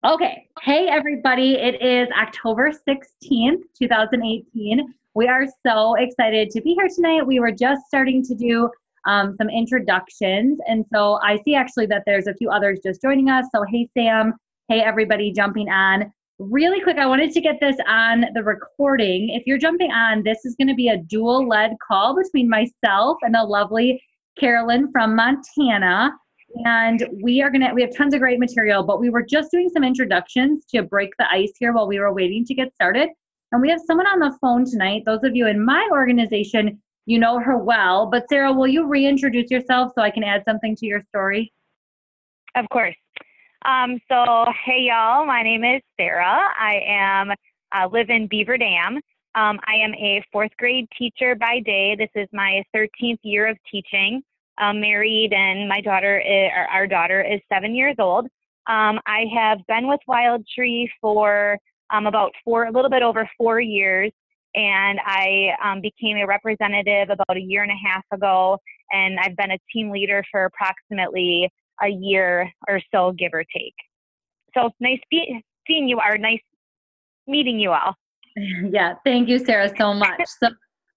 Okay. Hey, everybody. It is October 16th, 2018. We are so excited to be here tonight. We were just starting to do some introductions. And so I see actually that there's a few others just joining us. So, hey, Sam. Hey, everybody jumping on. Really quick, I wanted to get this on the recording. If you're jumping on, this is going to be a dual led call between myself and the lovely Carolyn from Montana. And we have tons of great material, but we were just doing some introductions to break the ice here while we were waiting to get started. And we have someone on the phone tonight. Those of you in my organization, you know her well. But Sarah, will you reintroduce yourself so I can add something to your story? Of course. Hey y'all, my name is Sarah. Live in Beaver Dam. I am a fourth grade teacher by day. This is my 13th year of teaching. I'm married, and our daughter is 7 years old. I have been with Wild Tree for a little bit over 4 years, and I became a representative about a year and a half ago, and I've been a team leader for approximately a year or so, give or take. So nice seeing you, or nice meeting you all. Yeah, thank you, Sarah, so much. So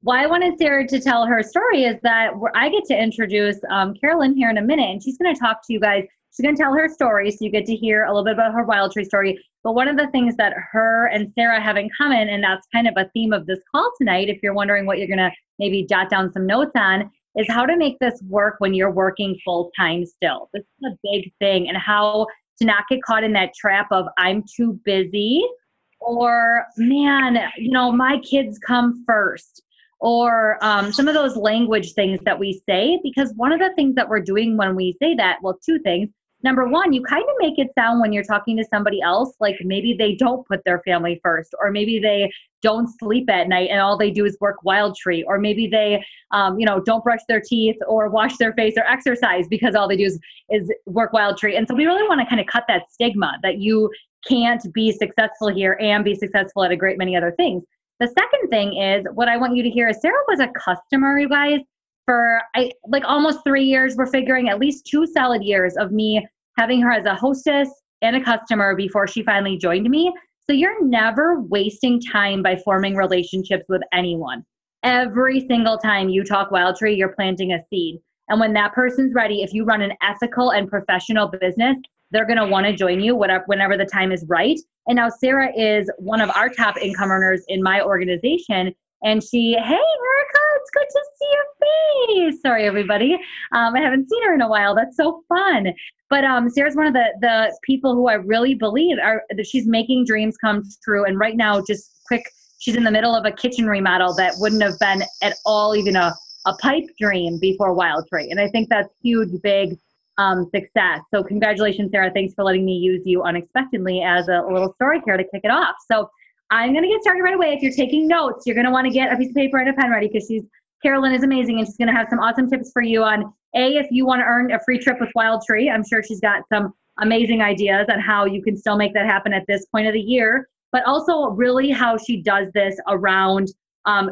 why I wanted Sarah to tell her story is that I get to introduce Carolyn here in a minute, and she's going to talk to you guys. She's going to tell her story, so you get to hear a little bit about her Wild Tree story. But one of the things that her and Sarah have in common, and that's kind of a theme of this call tonight, if you're wondering what you're going to maybe jot down some notes on, is how to make this work when you're working full-time still. This is a big thing, and how to not get caught in that trap of I'm too busy, or man, my kids come first, or some of those language things that we say, because one of the things that we're doing when we say that, well, two things. Number one, you kind of make it sound when you're talking to somebody else like maybe they don't put their family first, or maybe they don't sleep at night and all they do is work Wild Tree, or maybe they, don't brush their teeth or wash their face or exercise because all they do is work Wild Tree. And so we really want to kind of cut that stigma that you can't be successful here and be successful at a great many other things. The second thing is what I want you to hear is Sarah was a customer, you guys, for almost 3 years. We're figuring at least 2 solid years of me having her as a hostess and a customer before she finally joined me. So you're never wasting time by forming relationships with anyone. Every single time you talk Wild Tree, you're planting a seed. And when that person's ready, if you run an ethical and professional business, they're going to want to join you whenever the time is right. And now Sarah is one of our top income earners in my organization. And hey, Erica, it's good to see your face. Sorry, everybody. I haven't seen her in a while. That's so fun. But Sarah's one of the people who I really believe that she's making dreams come true. And right now, just quick, she's in the middle of a kitchen remodel that wouldn't have been at all even a pipe dream before Wild Tree. And I think that's huge, big success. So congratulations, Sarah. Thanks for letting me use you unexpectedly as a little story here to kick it off. So I'm going to get started right away. If you're taking notes, you're going to want to get a piece of paper and a pen ready, because Carolyn is amazing, and she's going to have some awesome tips for you on if you want to earn a free trip with Wild Tree. I'm sure she's got some amazing ideas on how you can still make that happen at this point of the year, but also really how she does this around,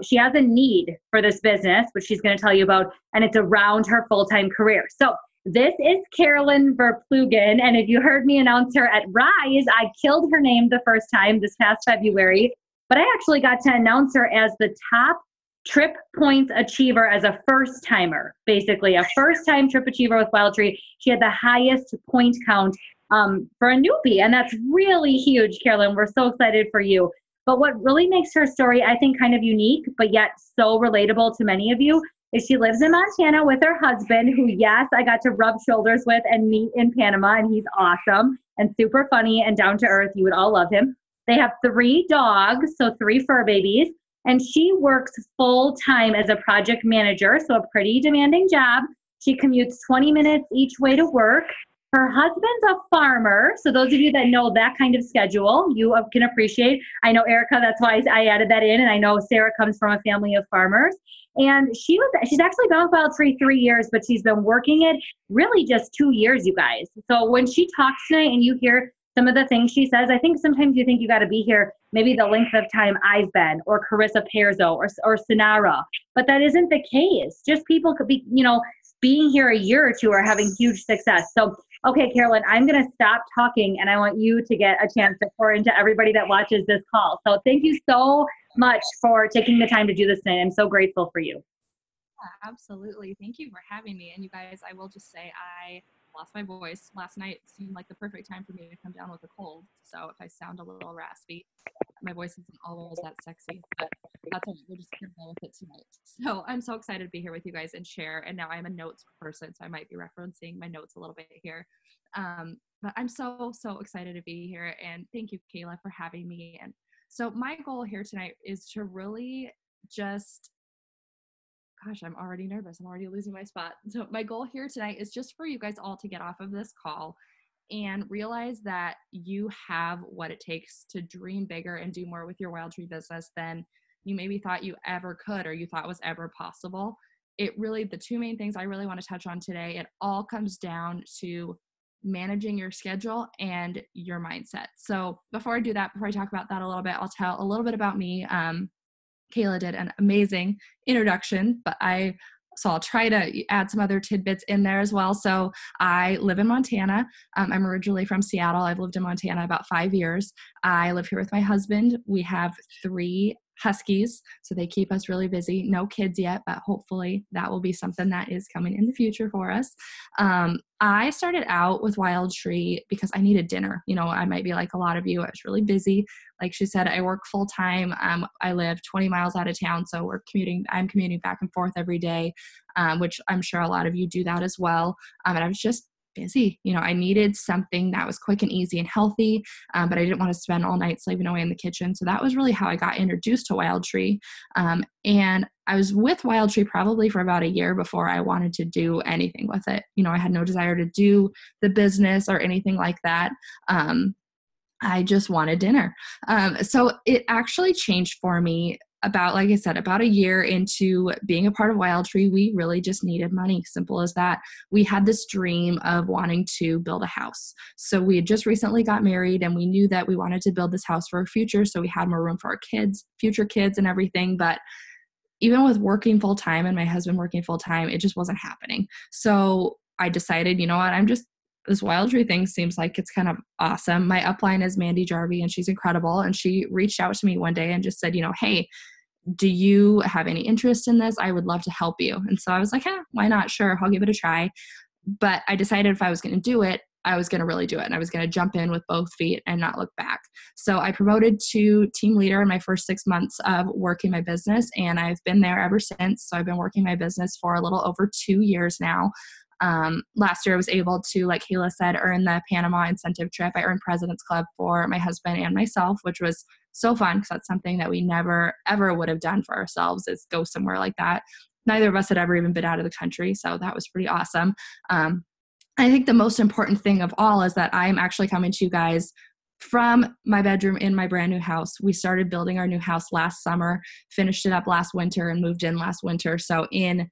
she has a need for this business, which she's going to tell you about, and it's around her full-time career. So this is Carolyn Verplugen, and if you heard me announce her at Rise, I killed her name the first time this past February, but I actually got to announce her as the top trip points achiever as a first-timer, basically a first-time trip achiever with Wild Tree. She had the highest point count for a newbie, and that's really huge, Carolyn. We're so excited for you. But what really makes her story, I think, kind of unique, but yet so relatable to many of you, is she lives in Montana with her husband, who, yes, I got to rub shoulders with and meet in Panama, and he's awesome and super funny and down to earth. You would all love him. They have 3 dogs, so 3 fur babies, and she works full-time as a project manager, so a pretty demanding job. She commutes 20 minutes each way to work. Her husband's a farmer, so those of you that know that kind of schedule, you can appreciate. I know Erica, that's why I added that in, and I know Sarah comes from a family of farmers. And she's actually been with Wild Tree 3 years, but she's been working it really just 2 years, you guys. So when she talks tonight and you hear some of the things she says, I think sometimes you think you got to be here maybe the length of time I've been, or Carissa Perzo, or Sonara, but that isn't the case. Just people could be, being here a year or two are having huge success. So Okay, Carolyn, I'm going to stop talking and I want you to get a chance to pour into everybody that watches this call. So thank you so much for taking the time to do this today. I'm so grateful for you. Yeah, absolutely. Thank you for having me. And you guys, I will just say I lost my voice. Last night seemed like the perfect time for me to come down with a cold. So if I sound a little raspy, my voice isn't always that sexy, but that's all right. We're just going to go with it tonight. So I'm so excited to be here with you guys and share. And now I'm a notes person, so I might be referencing my notes a little bit here. But I'm so excited to be here. And thank you, Kayla, for having me. And so my goal here tonight is to really just gosh, I'm already nervous. I'm already losing my spot. So my goal here tonight is just for you guys all to get off of this call and realize that you have what it takes to dream bigger and do more with your wild tree business than you maybe thought you ever could or you thought was ever possible. It really, the two main things I really want to touch on today, it all comes down to managing your schedule and your mindset. So before I do that, before I talk about that a little bit, I'll tell a little bit about me. Kayla did an amazing introduction, but I'll try to add some other tidbits in there as well. So I live in Montana. I'm originally from Seattle. I've lived in Montana about 5 years. I live here with my husband. We have 3 huskies, so they keep us really busy. No kids yet, but hopefully that will be something that is coming in the future for us. I started out with Wild Tree because I needed dinner. You know, I might be like a lot of you. I was really busy. Like she said, I work full time. I live 20 miles out of town, so I'm commuting back and forth every day, which I'm sure a lot of you do that as well. And I was just busy. You know, I needed something that was quick and easy and healthy, but I didn't want to spend all night slaving away in the kitchen. So that was really how I got introduced to Wild Tree. And I was with Wild Tree probably for about a year before I wanted to do anything with it. You know, I had no desire to do the business or anything like that. I just wanted dinner. So it actually changed for me about, like I said, about a year into being a part of Wild Tree. We really just needed money. Simple as that. We had this dream of wanting to build a house. So we had just recently got married and we knew that we wanted to build this house for our future. So we had more room for our kids, future kids and everything. But even with working full time and my husband working full time, it just wasn't happening. So I decided, you know what, this Wild Tree thing seems like it's kind of awesome. My upline is Mandy Jarvie and she's incredible. And she reached out to me one day and just said, you know, hey, do you have any interest in this? I would love to help you. And so I was like, why not? Sure, I'll give it a try. But I decided if I was going to do it, I was going to really do it. And I was going to jump in with both feet and not look back. So I promoted to team leader in my first 6 months of working my business. And I've been there ever since. So I've been working my business for a little over 2 years now. Last year I was able to, like Kayla said, earn the Panama incentive trip. I earned President's Club for my husband and myself, which was so fun because that's something that we never, ever would have done for ourselves, is go somewhere like that. Neither of us had ever even been out of the country. So that was pretty awesome. I think the most important thing of all is that I'm actually coming to you guys from my bedroom in my brand new house. We started building our new house last summer, finished it up last winter, and moved in last winter. So in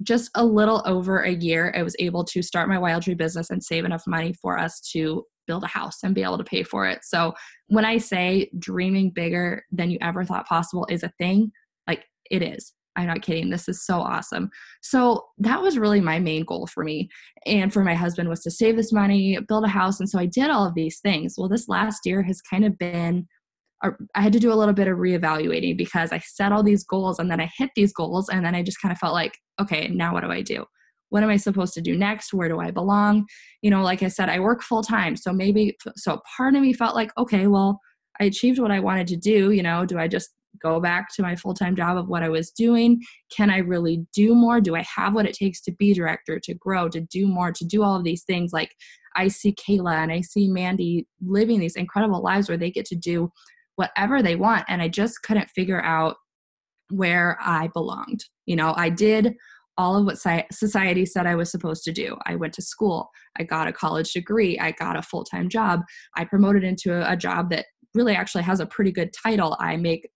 just a little over a year, I was able to start my Wild Tree business and save enough money for us to build a house and be able to pay for it. So when I say dreaming bigger than you ever thought possible is a thing, like it is. I'm not kidding. This is so awesome. So that was really my main goal for me and for my husband, was to save this money, build a house. And so I did all of these things. Well, this last year has kind of been, I had to do a little bit of reevaluating because I set all these goals and then I hit these goals. And then I just kind of felt like, okay, now what do I do? What am I supposed to do next? Where do I belong? You know, like I said, I work full time. So part of me felt like, okay, well, I achieved what I wanted to do. You know, do I just go back to my full-time job of what I was doing? Can I really do more? Do I have what it takes to be director, to grow, to do more, to do all of these things? Like I see Kayla and I see Mandy living these incredible lives where they get to do whatever they want. And I just couldn't figure out where I belonged. You know, I did all of what society said I was supposed to do. I went to school. I got a college degree. I got a full-time job. I promoted into a job that really actually has a pretty good title. I make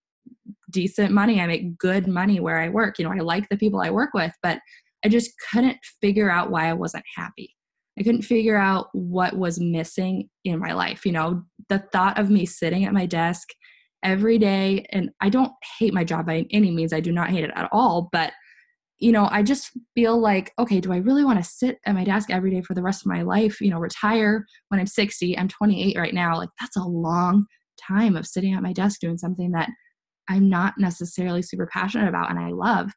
decent money. I make good money where I work. You know, I like the people I work with, but I just couldn't figure out why I wasn't happy. I couldn't figure out what was missing in my life. You know, the thought of me sitting at my desk every day, and I don't hate my job by any means. I do not hate it at all, but I just feel like, okay, do I really want to sit at my desk every day for the rest of my life, retire when I'm 60, I'm 28 right now. Like that's a long time of sitting at my desk doing something that I'm not necessarily super passionate about and I love.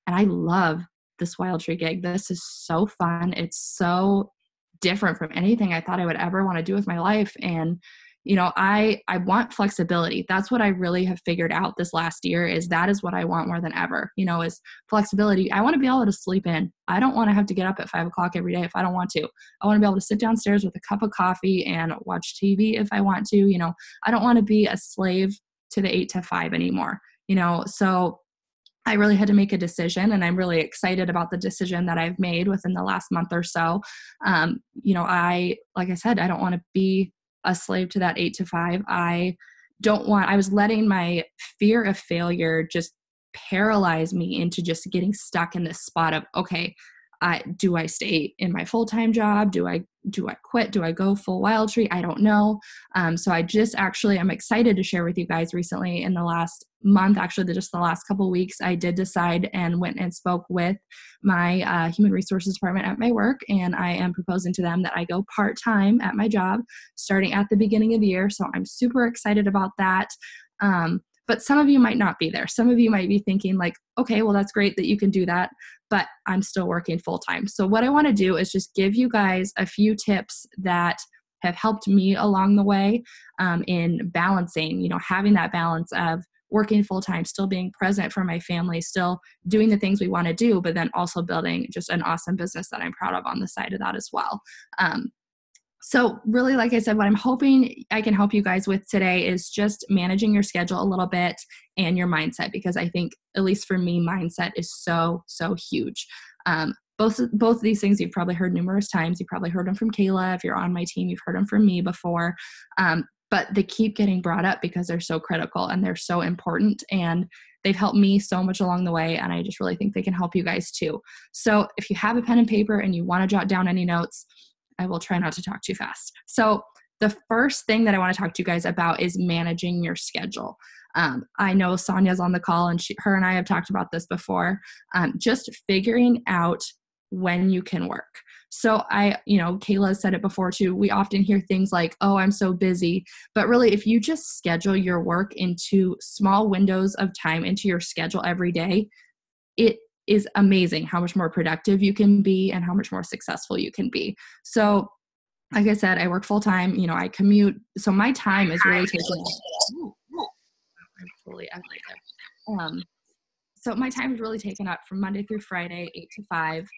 And I love this Wild Tree gig. This is so fun. It's so different from anything I thought I would ever want to do with my life. And, I want flexibility. That's what I really have figured out this last year is that is what I want more than ever, is flexibility. I want to be able to sleep in. I don't want to have to get up at 5 o'clock every day if I don't want to. I want to be able to sit downstairs with a cup of coffee and watch TV if I want to. I don't want to be a slave to the 8 to 5 anymore, so I really had to make a decision, and I'm really excited about the decision that I've made within the last month or so. Like I said, I don't want to be a slave to that 8 to 5. I was letting my fear of failure just paralyze me into just getting stuck in this spot of, okay, do I stay in my full-time job? Do I quit? Do I go full Wild Tree? I don't know. So I'm excited to share with you guys recently in the last month, actually just the last couple of weeks, I did decide and went and spoke with my human resources department at my work. And I am proposing to them that I go part-time at my job starting at the beginning of the year. So I'm super excited about that. But some of you might not be there. Some of you might be thinking like, okay, well, that's great that you can do that, but I'm still working full time. So what I want to do is just give you guys a few tips that have helped me along the way in balancing, having that balance of working full time, still being present for my family, still doing the things we want to do, but then also building just an awesome business that I'm proud of on the side of that as well. So really, like I said, what I'm hoping I can help you guys with today is just managing your schedule a little bit and your mindset, because I think, at least for me, mindset is so, so huge. Both of these things you've probably heard numerous times. You've probably heard them from Kayla. If you're on my team, you've heard them from me before. But they keep getting brought up because they're so critical and they're so important, and they've helped me so much along the way. And I just really think they can help you guys too. So if you have a pen and paper and you want to jot down any notes, I will try not to talk too fast. So the first thing that I want to talk to you guys about is managing your schedule. I know Sonia's on the call, and her and I have talked about this before. Just figuring out when you can work. So Kayla said it before too. We often hear things like, oh, I'm so busy. But really, if you just schedule your work into small windows of time into your schedule every day, it is amazing how much more productive you can be and how much more successful you can be. So like I said, I work full time, I commute. So my time is really taken up. I'm fully so my time is really taken up from Monday through Friday, 8 to 5.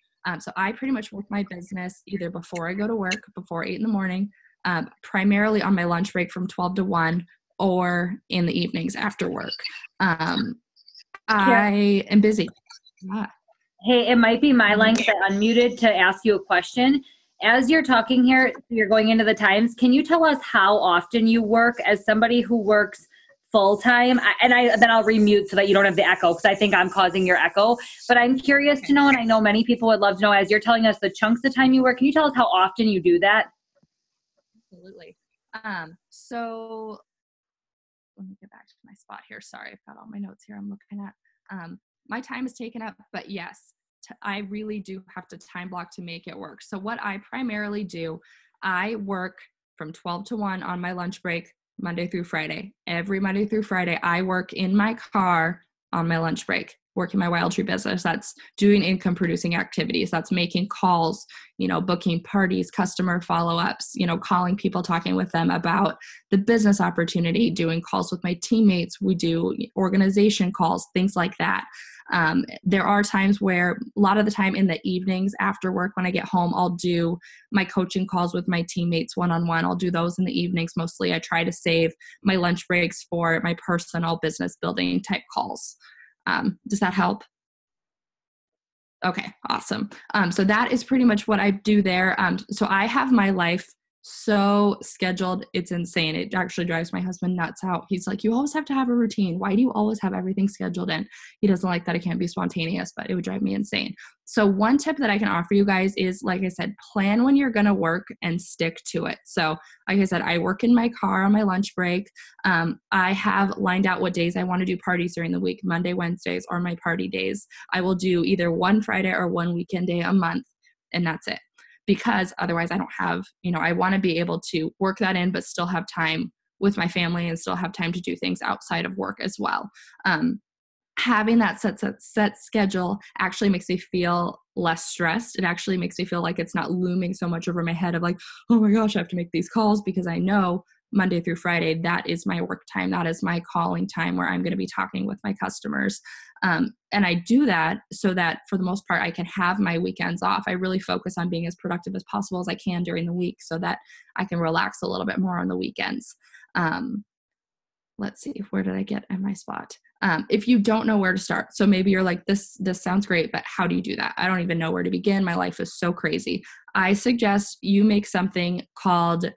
So I pretty much work my business either before I go to work, before 8 in the morning, primarily on my lunch break from 12 to 1, or in the evenings after work. I am busy. Yeah. Hey, it might be my line because I unmuted to ask you a question. As you're talking here, you're going into the times. Can you tell us how often you work as somebody who works full time? Then I'll remute so that you don't have the echo, because I think I'm causing your echo. But I'm curious to know, and I know many people would love to know, as you're telling us the chunks of time you work, can you tell us how often you do that? Absolutely. So let me get back to my spot here. Sorry, I've got all my notes here I'm looking at. My time is taken up, but yes, I really do have to time block to make it work. So what I primarily do, I work from 12 to 1 on my lunch break, Monday through Friday. Every Monday through Friday, I work in my car on my lunch break, working my Wild Tree business. That's doing income producing activities. That's making calls, booking parties, customer follow-ups, calling people, talking with them about the business opportunity, doing calls with my teammates. We do organization calls, things like that. There are times where, a lot of the time in the evenings after work, when I get home, I'll do my coaching calls with my teammates one-on-one. I'll do those in the evenings mostly. I try to save my lunch breaks for my personal business building type calls. Does that help? Okay, awesome. So that is pretty much what I do there. So I have my life so scheduled. It's insane. It actually drives my husband nuts out. He's like, you always have to have a routine. Why do you always have everything scheduled in? He doesn't like that it can't be spontaneous, but it would drive me insane. So one tip that I can offer you guys is, like I said, plan when you're going to work and stick to it. So like I said, I work in my car on my lunch break. I have lined out what days I want to do parties during the week. Monday, Wednesdays are my party days. I will do either one Friday or one weekend day a month, and that's it. Because otherwise I don't have, I want to be able to work that in, but still have time with my family and still have time to do things outside of work as well. Having that set schedule actually makes me feel less stressed. It actually makes me feel like it's not looming so much over my head of like, oh my gosh, I have to make these calls, because I know Monday through Friday, that is my work time. That is my calling time where I'm going to be talking with my customers. And I do that so that for the most part, I can have my weekends off. I really focus on being as productive as possible as I can during the week so that I can relax a little bit more on the weekends. Let's see, where did I get in my spot? If you don't know where to start, so maybe you're like, this sounds great, but how do you do that? I don't even know where to begin. My life is so crazy. I suggest you make something called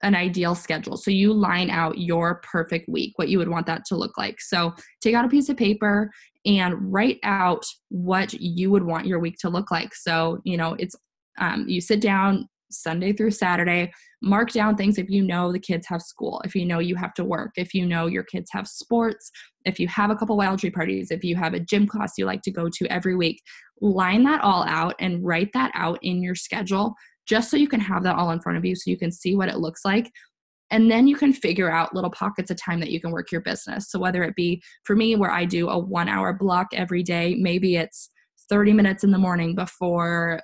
an ideal schedule. So you line out your perfect week, what you would want that to look like. So take out a piece of paper and write out what you would want your week to look like. So, it's, you sit down Sunday through Saturday, mark down things if you know the kids have school, if you know you have to work, if you know your kids have sports, if you have a couple wild tree parties, if you have a gym class you like to go to every week, line that all out and write that out in your schedule, just so you can have that all in front of you so you can see what it looks like. And then you can figure out little pockets of time that you can work your business. So whether it be for me, where I do a 1 hour block every day, maybe it's 30 minutes in the morning before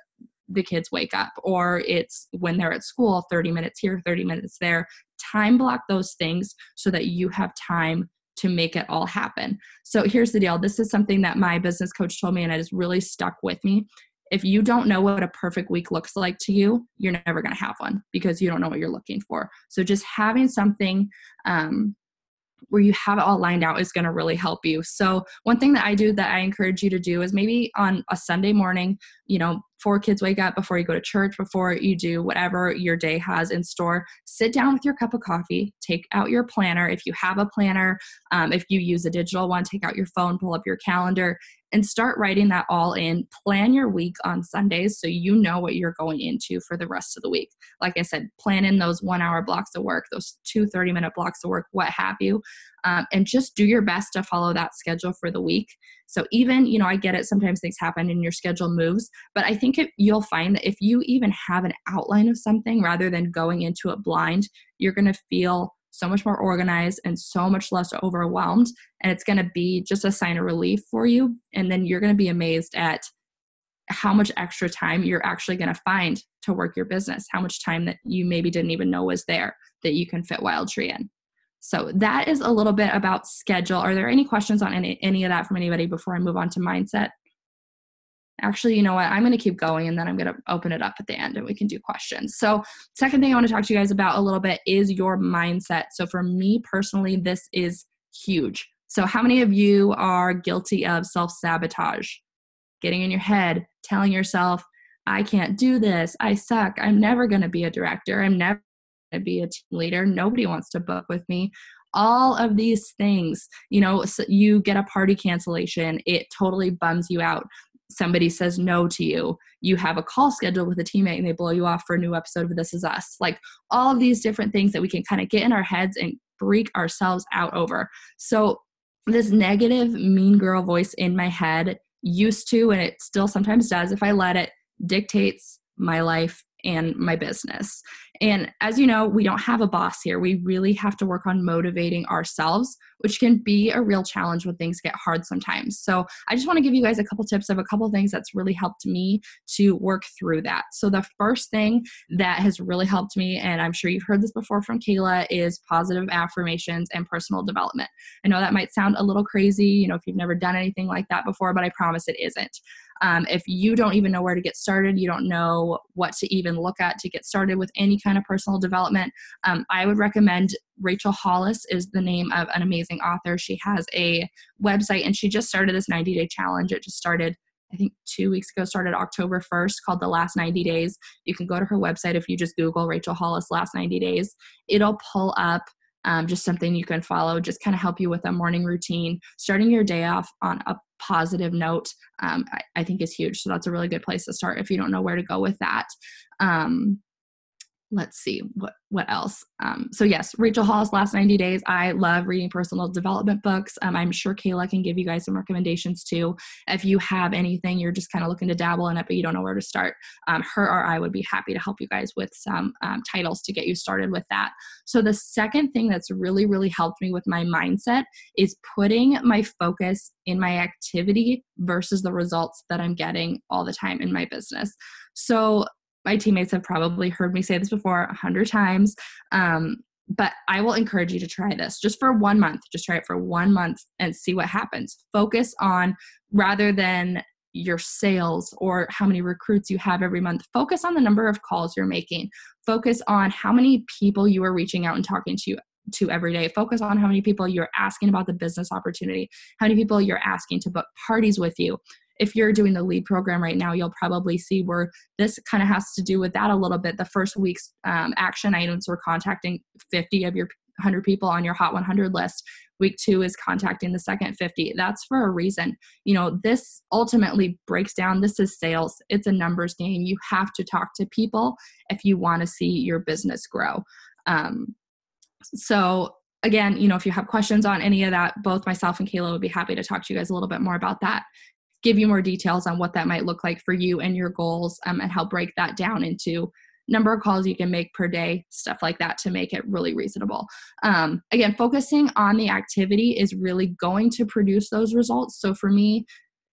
the kids wake up, or it's when they're at school, 30 minutes here, 30 minutes there. Time block those things so that you have time to make it all happen. So here's the deal. This is something that my business coach told me, and it has really stuck with me. If you don't know what a perfect week looks like to you, you're never going to have one, because you don't know what you're looking for. So just having something where you have it all lined out is going to really help you. So one thing that I do that I encourage you to do is maybe on a Sunday morning, before kids wake up, before you go to church, before you do whatever your day has in store, sit down with your cup of coffee, take out your planner. If you have a planner, if you use a digital one, take out your phone, pull up your calendar, and start writing that all in. Plan your week on Sundays so you know what you're going into for the rest of the week. Like I said, plan in those 1 hour blocks of work, those 2 30-minute blocks of work, what have you, and just do your best to follow that schedule for the week. So even, I get it, sometimes things happen and your schedule moves, but I think you'll find that if you even have an outline of something rather than going into it blind, you're going to feel so much more organized and so much less overwhelmed. And it's going to be just a sign of relief for you. And then you're going to be amazed at how much extra time you're actually going to find to work your business, how much time that you maybe didn't even know was there that you can fit Wild Tree in. So that is a little bit about schedule. Are there any questions on any of that from anybody before I move on to mindset? Actually, you know what? I'm going to keep going, and then I'm going to open it up at the end and we can do questions. So second thing I want to talk to you guys about a little bit is your mindset. So for me personally, this is huge. So how many of you are guilty of self-sabotage? Getting in your head, telling yourself, I can't do this. I suck. I'm never going to be a director. I'm never going to be a team leader. Nobody wants to book with me. All of these things, so you get a party cancellation. It totally bums you out. Somebody says no to you. You have a call scheduled with a teammate and they blow you off for a new episode of This Is Us. Like all of these different things that we can kind of get in our heads and freak ourselves out over. So this negative mean girl voice in my head used to, and it still sometimes does if I let it, dictates my life and my business. And as you know, we don't have a boss here. We really have to work on motivating ourselves, which can be a real challenge when things get hard sometimes. So I just want to give you guys a couple tips of a couple things that's really helped me to work through that. So the first thing that has really helped me, and I'm sure you've heard this before from Kayla, is positive affirmations and personal development. I know that might sound a little crazy, if you've never done anything like that before, but I promise it isn't. If you don't even know where to get started, you don't know what to even look at to get started with any kind of personal development, I would recommend Rachel Hollis is the name of an amazing author. She has a website and she just started this 90-day challenge. It just started I think 2 weeks ago, started October 1st, called The Last 90 Days. You can go to her website. If you just Google Rachel Hollis Last 90 Days, it'll pull up just something you can follow, just kind of help you with a morning routine. Starting your day off on a positive note, I think is huge. So that's a really good place to start if you don't know where to go with that. Let's see what else. So yes, Rachel Hall's Last 90 Days. I love reading personal development books. I'm sure Kayla can give you guys some recommendations too. If you have anything, you're just kind of looking to dabble in it, but you don't know where to start, her or I would be happy to help you guys with some titles to get you started with that. So the second thing that's really, really helped me with my mindset is putting my focus in my activity versus the results that I'm getting all the time in my business. So my teammates have probably heard me say this before 100 times, but I will encourage you to try this just for 1 month. Just try it for 1 month and see what happens. Focus on, rather than your sales or how many recruits you have every month, focus on the number of calls you're making. Focus on how many people you are reaching out and talking to every day. Focus on how many people you're asking about the business opportunity, how many people you're asking to book parties with you. If you're doing the lead program right now, you'll probably see where this kind of has to do with that a little bit. The first week's action items were contacting 50 of your 100 people on your Hot 100 list. Week 2 is contacting the second 50. That's for a reason. This ultimately breaks down. This is sales. It's a numbers game. You have to talk to people if you want to see your business grow. So again, if you have questions on any of that, both myself and Kayla would be happy to talk to you guys a little bit more about that, give you more details on what that might look like for you and your goals, and help break that down into number of calls you can make per day, stuff like that, to make it really reasonable. Again, focusing on the activity is really going to produce those results. So for me,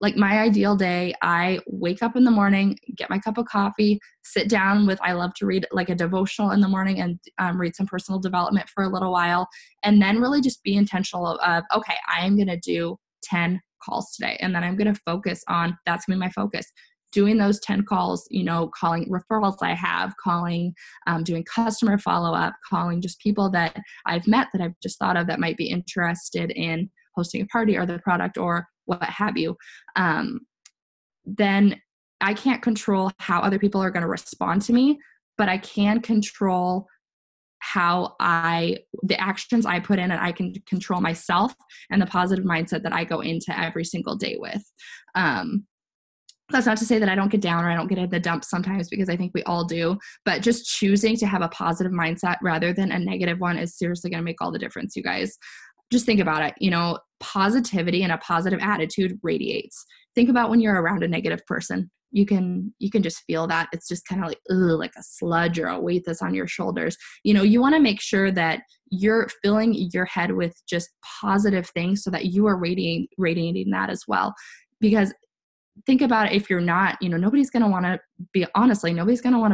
like my ideal day, I wake up in the morning, get my cup of coffee, sit down with, I love to read like a devotional in the morning and read some personal development for a little while, and then really just be intentional of, okay, I am going to do 10 calls today. And then I'm going to focus on, that's going to be my focus, doing those 10 calls, calling referrals I have, calling, doing customer follow-up, calling just people that I've met that I've just thought of that might be interested in hosting a party or the product or what have you. Then I can't control how other people are going to respond to me, but I can control the actions I put in, and I can control myself and the positive mindset that I go into every single day with. That's not to say that I don't get down or I don't get in the dumps sometimes, because I think we all do, but just choosing to have a positive mindset rather than a negative one is seriously going to make all the difference, you guys. Just think about it. Positivity and a positive attitude radiates. Think about when you're around a negative person. You can just feel that. It's just kind of like a sludge or a weight that's on your shoulders. You want to make sure that you're filling your head with just positive things so that you are radiating that as well. Because think about it, if you're not, nobody's going to want to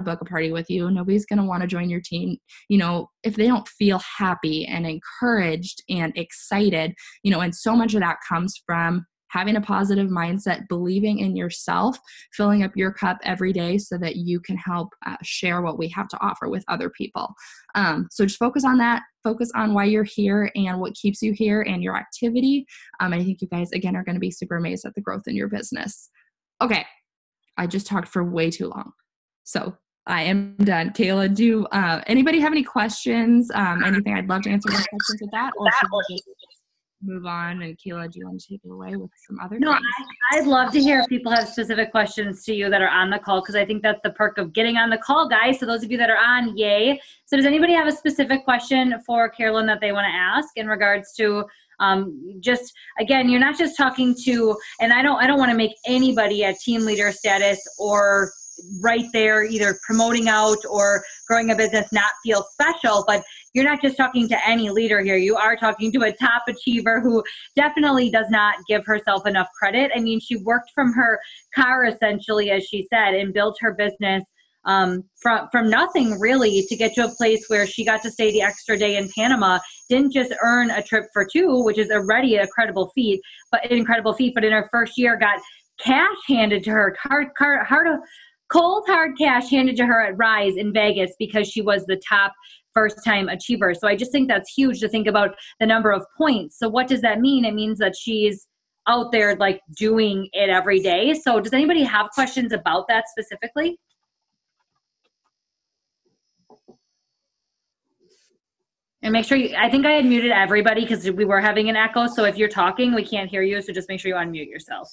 book a party with you. Nobody's going to want to join your team, if they don't feel happy and encouraged and excited, and so much of that comes from having a positive mindset, believing in yourself, filling up your cup every day so that you can help share what we have to offer with other people. So just focus on that. Focus on why you're here and what keeps you here and your activity. I think you guys, again, are going to be super amazed at the growth in your business. Okay. I just talked for way too long. So I am done. Kayla, do anybody have any questions? Anything? I'd love to answer more questions with that. Or should we just move on? And Kayla, do you want to take it away with some other things? I'd love to hear if people have specific questions to you that are on the call, because I think that's the perk of getting on the call, guys. So those of you that are on, yay. So does anybody have a specific question for Carolyn that they want to ask in regards to just, again, you're not just talking to, and I don't want to make anybody at team leader status or right there either promoting out or growing a business not feel special, but you're not just talking to any leader here. You are talking to a top achiever who definitely does not give herself enough credit. I mean, she worked from her car, essentially, as she said, and built her business from nothing really to get to a place where she got to stay the extra day in Panama, didn't just earn a trip for 2, which is already an incredible feat, but in her first year got cash handed to her, cold hard cash handed to her at Rise in Vegas because she was the top first-time achiever. So I just think that's huge to think about the number of points. So what does that mean? It means that she's out there like doing it every day. So does anybody have questions about that specifically? And make sure I think I had muted everybody because we were having an echo. So if you're talking, we can't hear you. So just make sure you unmute yourself.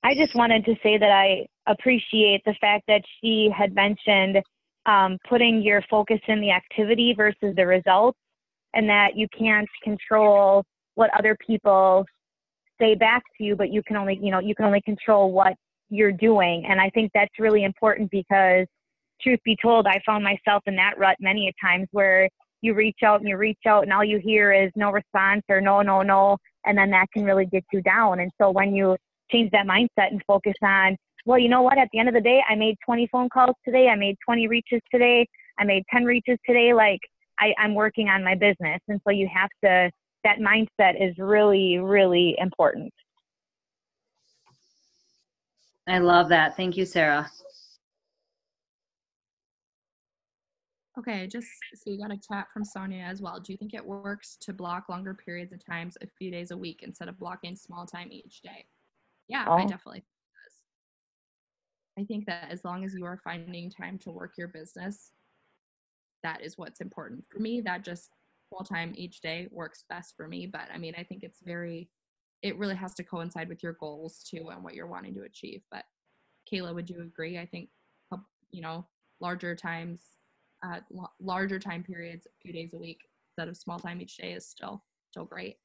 I just wanted to say that I appreciate the fact that she had mentioned putting your focus in the activity versus the results, and that you can't control what other people say back to you, but you can only control what you're doing. And I think that's really important, because truth be told, I found myself in that rut many a times where you reach out and all you hear is no response or no, and then that can really get you down. And so when you change that mindset and focus on, well, you know what, at the end of the day, I made 20 phone calls today, I made 20 reaches today, I made 10 reaches today, like I'm working on my business. And so you have to, that mindset is really, really important. I love that. Thank you, Sarah. Okay, just so you got a chat from Sonia as well. Do you think it works to block longer periods of times a few days a week instead of blocking small time each day? Yeah, I definitely think it does. I think that as long as you are finding time to work your business, that is what's important. For me, that just full time each day works best for me. But I mean, I think it really has to coincide with your goals too and what you're wanting to achieve. But Kayla, would you agree? I think, larger time periods, a few days a week instead of small time each day is still great.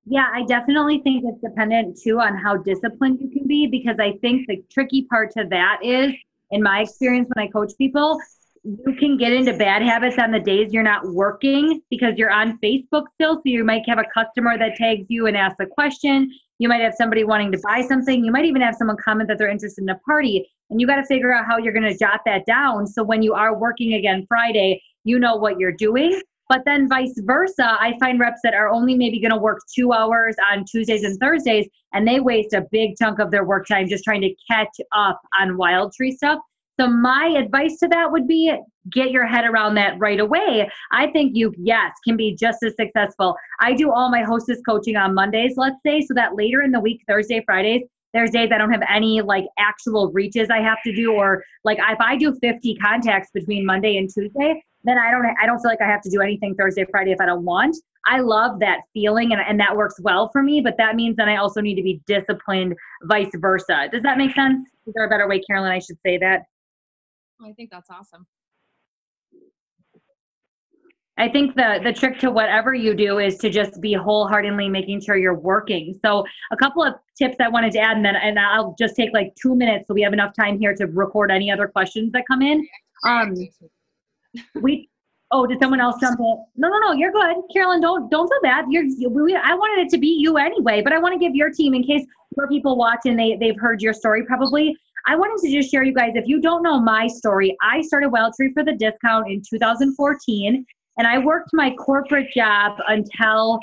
Yeah, I definitely think it's dependent too on how disciplined you can be, because I think the tricky part to that is, in my experience when I coach people, you can get into bad habits on the days you're not working because you're on Facebook still. So you might have a customer that tags you and asks a question. You might have somebody wanting to buy something. You might even have someone comment that they're interested in a party. And you got to figure out how you're going to jot that down. So when you are working again Friday, you know what you're doing. But then vice versa, I find reps that are only maybe going to work 2 hours on Tuesdays and Thursdays, and they waste a big chunk of their work time just trying to catch up on Wild Tree stuff. So my advice to that would be get your head around that right away. I think you, yes, can be just as successful. I do all my hostess coaching on Mondays, let's say, so that later in the week, Thursday, Fridays, there's days I don't have any like actual reaches I have to do, or like if I do 50 contacts between Monday and Tuesday, then I don't feel like I have to do anything Thursday, Friday if I don't want. I love that feeling, and that works well for me, but that means then I also need to be disciplined vice versa. Does that make sense? Is there a better way, Carolyn, I should say that? I think that's awesome. I think the trick to whatever you do is to just be wholeheartedly making sure you're working. So a couple of tips I wanted to add, and I'll just take like 2 minutes so we have enough time here to record any other questions that come in. Did someone else jump in? No, you're good. Carolyn, don't feel bad. I wanted it to be you anyway, but I want to give your team, in case more people watch and they've heard your story probably. I wanted to just share, you guys, if you don't know my story, I started Wild Tree for the Discount in 2014, and I worked my corporate job until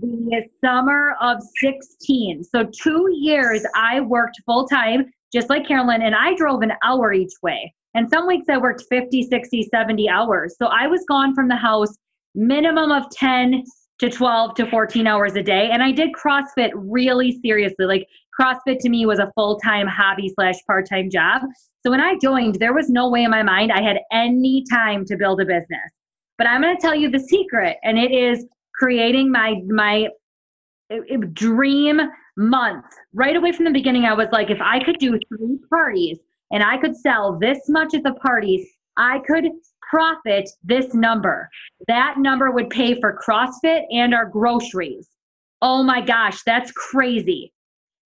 the summer of 16. So 2 years I worked full time, just like Carolyn, and I drove an hour each way. And some weeks I worked 50, 60, 70 hours. So I was gone from the house minimum of 10 to 12 to 14 hours a day. And I did CrossFit really seriously. Like CrossFit to me was a full-time hobby / part-time job. So when I joined, there was no way in my mind I had any time to build a business. But I'm going to tell you the secret, and it is creating my dream month. Right away from the beginning, I was like, if I could do 3 parties and I could sell this much at the parties, I could profit this number. That number would pay for CrossFit and our groceries. Oh my gosh, that's crazy.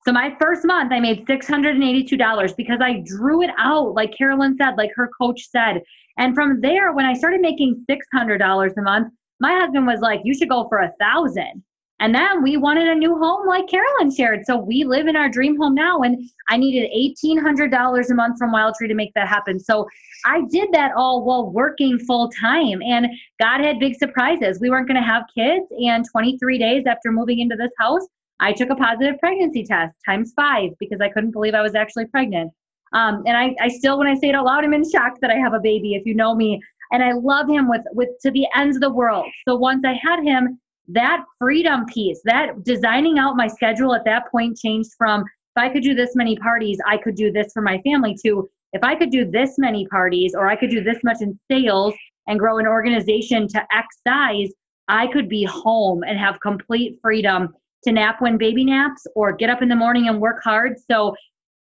So my first month, I made $682 because I drew it out, like Carolyn said, like her coach said. And from there, when I started making $600 a month, my husband was like, you should go for $1,000. And then we wanted a new home like Carolyn shared. So we live in our dream home now, and I needed $1,800 a month from Wild Tree to make that happen. So I did that all while working full time, and God had big surprises. We weren't going to have kids, and 23 days after moving into this house, I took a positive pregnancy test ×5 because I couldn't believe I was actually pregnant. And I still, when I say it out loud, I'm in shock that I have a baby, if you know me. And I love him with to the ends of the world. So once I had him, that freedom piece, that designing out my schedule at that point changed from, if I could do this many parties, I could do this for my family, to if I could do this many parties, or I could do this much in sales and grow an organization to X size, I could be home and have complete freedom to nap when baby naps or get up in the morning and work hard. So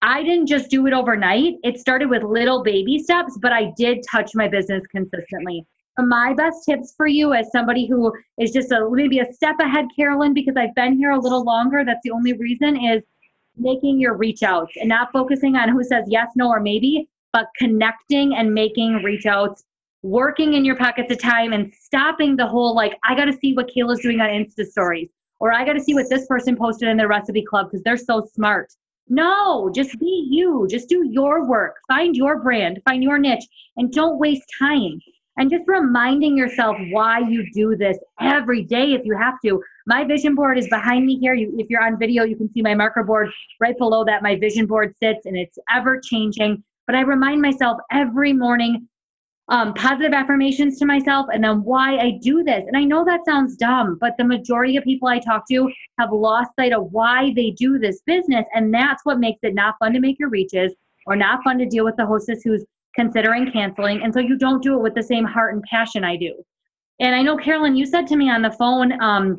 I didn't just do it overnight. It started with little baby steps, but I did touch my business consistently. My best tips for you, as somebody who is just maybe a step ahead, Carolyn, because I've been here a little longer, that's the only reason, is making your reach outs and not focusing on who says yes, no, or maybe, but connecting and making reach outs, working in your pockets of time and stopping the whole, like, I got to see what Kayla's doing on Insta stories, or I got to see what this person posted in their recipe club because they're so smart. No, just be you. Just do your work. Find your brand, find your niche, and don't waste time. And just reminding yourself why you do this every day if you have to. My vision board is behind me here. If you're on video, you can see my marker board right below that. My vision board sits, and it's ever changing. But I remind myself every morning, positive affirmations to myself, and then why I do this. And I know that sounds dumb, but the majority of people I talk to have lost sight of why they do this business. And that's what makes it not fun to make your reaches, or not fun to deal with the hostess who's considering canceling. And so you don't do it with the same heart and passion I do. And I know, Carolyn, you said to me on the phone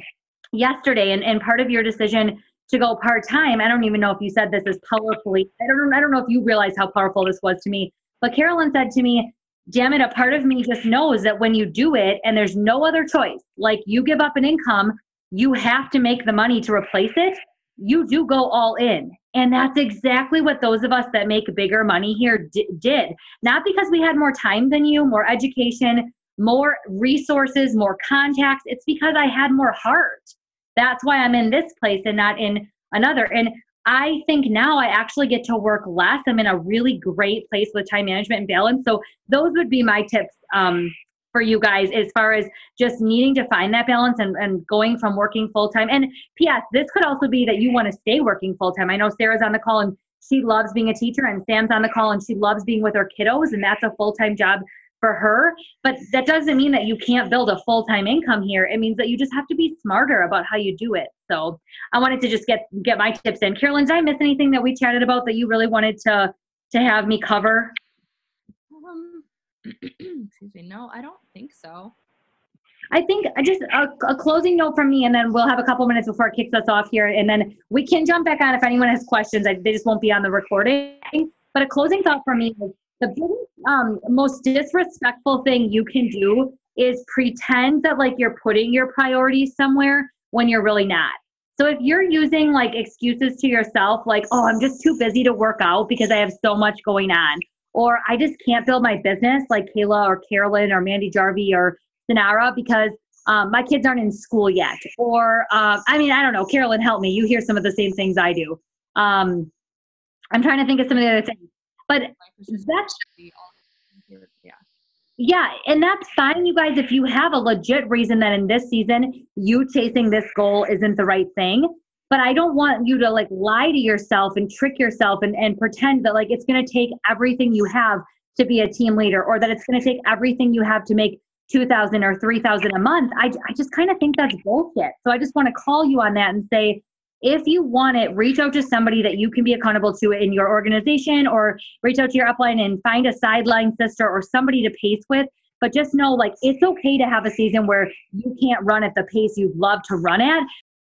yesterday, and part of your decision to go part-time, I don't even know if you said this as powerfully. I don't know if you realize how powerful this was to me, but Carolyn said to me, damn it, a part of me just knows that when you do it and there's no other choice, like you give up an income, you have to make the money to replace it. You do go all in. And that's exactly what those of us that make bigger money here did. Not because we had more time than you, more education, more resources, more contacts. It's because I had more heart. That's why I'm in this place and not in another. And I think now I actually get to work less. I'm in a really great place with time management and balance. So those would be my tips for you guys, as far as just needing to find that balance and going from working full-time. And P.S., this could also be that you want to stay working full-time. I know Sarah's on the call and she loves being a teacher, and Sam's on the call and she loves being with her kiddos, and that's a full-time job for her. But that doesn't mean that you can't build a full-time income here. It means that you just have to be smarter about how you do it. So I wanted to just get my tips in. Carolyn, did I miss anything that we chatted about that you really wanted to have me cover? Excuse me. No, I don't think so. I think just a closing note from me, and then we'll have a couple minutes before it kicks us off here, and then we can jump back on if anyone has questions. They just won't be on the recording. But a closing thought for me is the biggest, most disrespectful thing you can do is pretend that like you're putting your priorities somewhere when you're really not. So if you're using like excuses to yourself, like, oh, I'm just too busy to work out because I have so much going on, or I just can't build my business like Kayla or Carolyn or Mandy Jarvie or Sinara because my kids aren't in school yet. Or, I don't know, Carolyn, help me. You hear some of the same things I do. I'm trying to think of some of the other things. But that's, yeah, and that's fine, you guys, if you have a legit reason that in this season, you chasing this goal isn't the right thing. But I don't want you to like lie to yourself and trick yourself and pretend that like it's going to take everything you have to be a team leader, or that it's going to take everything you have to make $2,000 or $3,000 a month. I just kind of think that's bullshit. So I just want to call you on that and say, if you want it, reach out to somebody that you can be accountable to in your organization, or reach out to your upline and find a sideline sister or somebody to pace with. But just know, like, it's okay to have a season where you can't run at the pace you'd love to run at,